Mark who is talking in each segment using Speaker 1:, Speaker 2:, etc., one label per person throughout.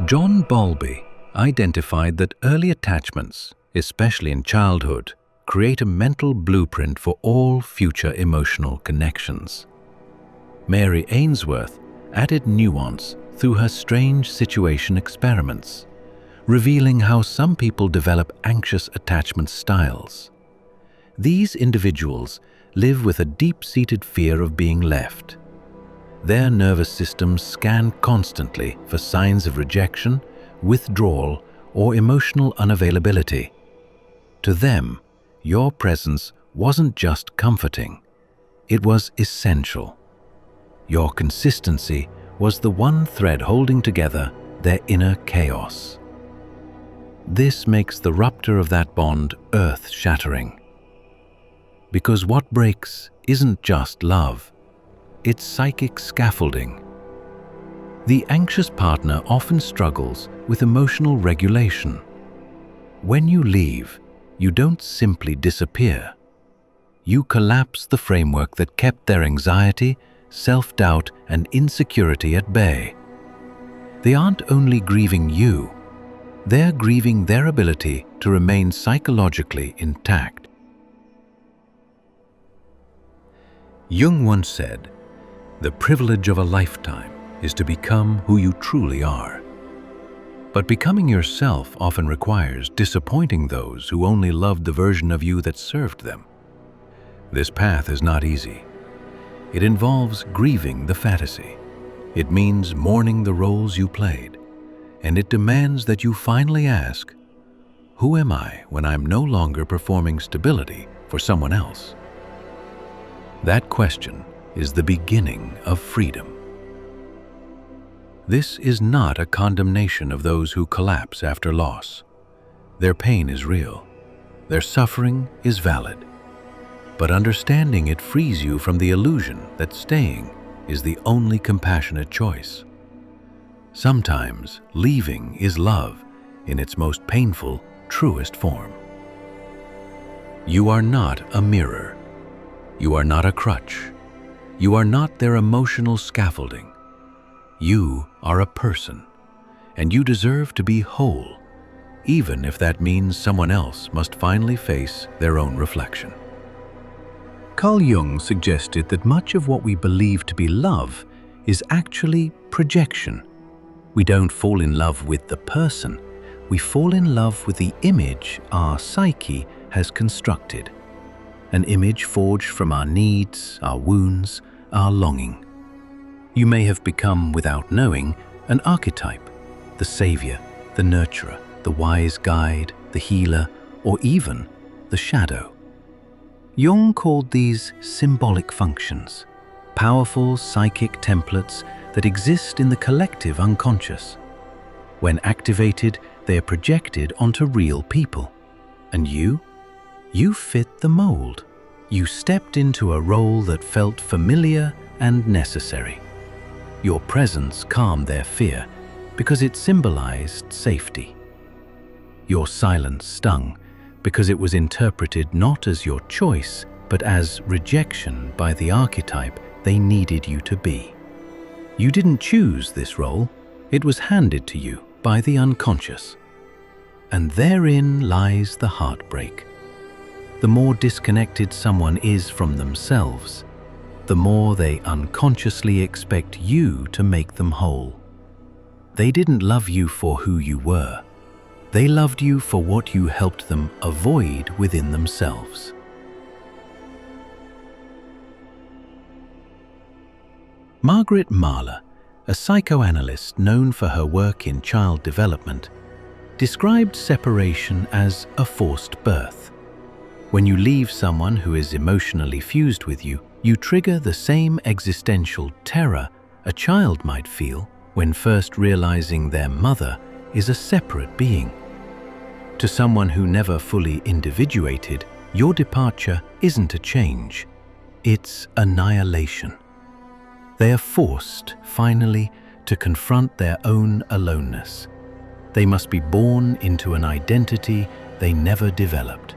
Speaker 1: John Bowlby identified that early attachments, especially in childhood, create a mental blueprint for all future emotional connections. Mary Ainsworth added nuance through her strange situation experiments, revealing how some people develop anxious attachment styles. These individuals live with a deep-seated fear of being left. Their nervous systems scan constantly for signs of rejection, withdrawal, or emotional unavailability. To them, your presence wasn't just comforting, it was essential. Your consistency was the one thread holding together their inner chaos. This makes the rupture of that bond earth-shattering. Because what breaks isn't just love, it's psychic scaffolding. The anxious partner often struggles with emotional regulation. When you leave, you don't simply disappear. You collapse the framework that kept their anxiety, self-doubt, and insecurity at bay. They aren't only grieving you, they're grieving their ability to remain psychologically intact. Jung once said, "The privilege of a lifetime is to become who you truly are." But becoming yourself often requires disappointing those who only loved the version of you that served them. This path is not easy. It involves grieving the fantasy. It means mourning the roles you played. And it demands that you finally ask, who am I when I'm no longer performing stability for someone else? That question is the beginning of freedom. This is not a condemnation of those who collapse after loss. Their pain is real. Their suffering is valid. But understanding it frees you from the illusion that staying is the only compassionate choice. Sometimes leaving is love in its most painful, truest form. You are not a mirror. You are not a crutch. You are not their emotional scaffolding. You are a person, and you deserve to be whole, even if that means someone else must finally face their own reflection. Carl Jung suggested that much of what we believe to be love is actually projection. We don't fall in love with the person, we fall in love with the image our psyche has constructed. An image forged from our needs, our wounds, our longing. You may have become, without knowing, an archetype, the savior, the nurturer, the wise guide, the healer, or even the shadow. Jung called these symbolic functions, powerful psychic templates that exist in the collective unconscious. When activated, they are projected onto real people. And you fit the mold. You stepped into a role that felt familiar and necessary. Your presence calmed their fear because it symbolized safety. Your silence stung because it was interpreted not as your choice, but as rejection by the archetype they needed you to be. You didn't choose this role, it was handed to you by the unconscious. And therein lies the heartbreak. The more disconnected someone is from themselves, the more they unconsciously expect you to make them whole. They didn't love you for who you were. They loved you for what you helped them avoid within themselves. Margaret Mahler, a psychoanalyst known for her work in child development, described separation as a forced birth. When you leave someone who is emotionally fused with you, you trigger the same existential terror a child might feel when first realizing their mother is a separate being. To someone who never fully individuated, your departure isn't a change, it's annihilation. They are forced, finally, to confront their own aloneness. They must be born into an identity they never developed.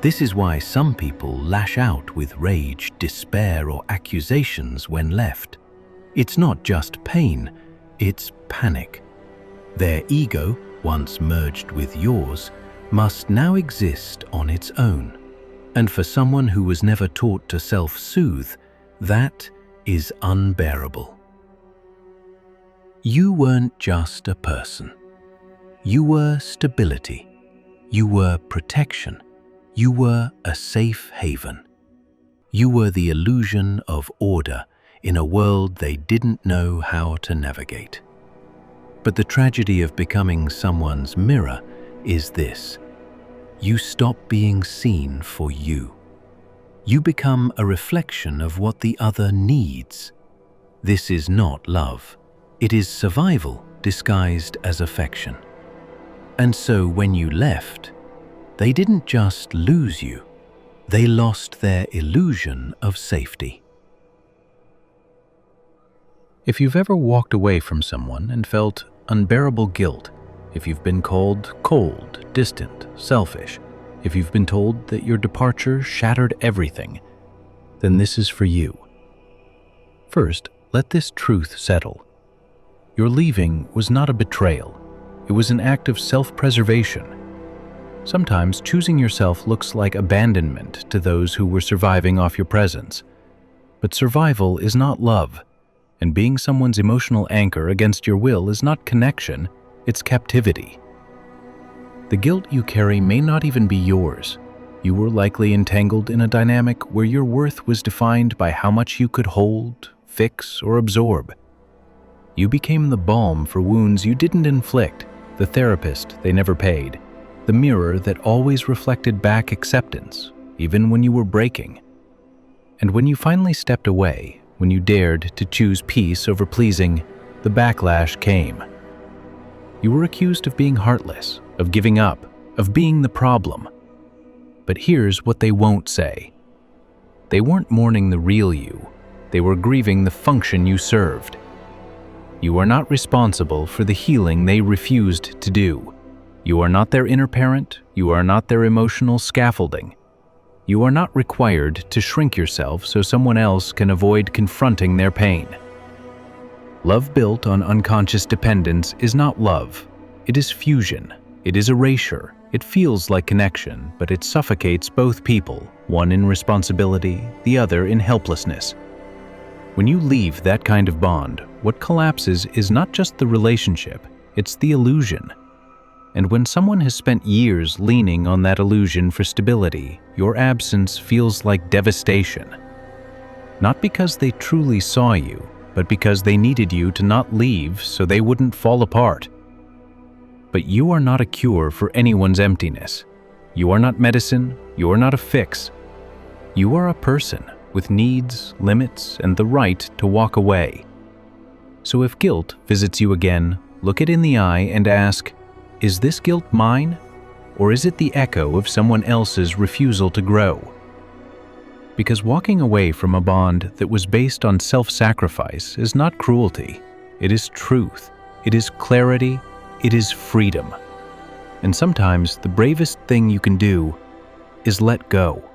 Speaker 1: This is why some people lash out with rage, despair, or accusations when left. It's not just pain, it's panic. Their ego, once merged with yours, must now exist on its own. And for someone who was never taught to self-soothe, that is unbearable. You weren't just a person. You were stability. You were protection. You were a safe haven. You were the illusion of order in a world they didn't know how to navigate. But the tragedy of becoming someone's mirror is this: you stop being seen for you. You become a reflection of what the other needs. This is not love. It is survival disguised as affection. And so when you left, they didn't just lose you, they lost their illusion of safety. If you've ever walked away from someone and felt unbearable guilt, if you've been called cold, distant, selfish, if you've been told that your departure shattered everything, then this is for you. First, let this truth settle. Your leaving was not a betrayal. It was an act of self-preservation. Sometimes choosing yourself looks like abandonment to those who were surviving off your presence. But survival is not love, and being someone's emotional anchor against your will is not connection, it's captivity. The guilt you carry may not even be yours. You were likely entangled in a dynamic where your worth was defined by how much you could hold, fix, or absorb. You became the balm for wounds you didn't inflict, the therapist they never paid, the mirror that always reflected back acceptance, even when you were breaking. And when you finally stepped away, when you dared to choose peace over pleasing, the backlash came. You were accused of being heartless, of giving up, of being the problem. But here's what they won't say. They weren't mourning the real you. They were grieving the function you served. You are not responsible for the healing they refused to do. You are not their inner parent. You are not their emotional scaffolding. You are not required to shrink yourself so someone else can avoid confronting their pain. Love built on unconscious dependence is not love. It is fusion. It is erasure. It feels like connection, but it suffocates both people, one in responsibility, the other in helplessness. When you leave that kind of bond, what collapses is not just the relationship, it's the illusion. And when someone has spent years leaning on that illusion for stability, your absence feels like devastation. Not because they truly saw you, but because they needed you to not leave so they wouldn't fall apart. But you are not a cure for anyone's emptiness. You are not medicine. You are not a fix. You are a person with needs, limits, and the right to walk away. So if guilt visits you again, look it in the eye and ask, is this guilt mine? Or is it the echo of someone else's refusal to grow? Because walking away from a bond that was based on self-sacrifice is not cruelty. It is truth. It is clarity. It is freedom. And sometimes the bravest thing you can do is let go.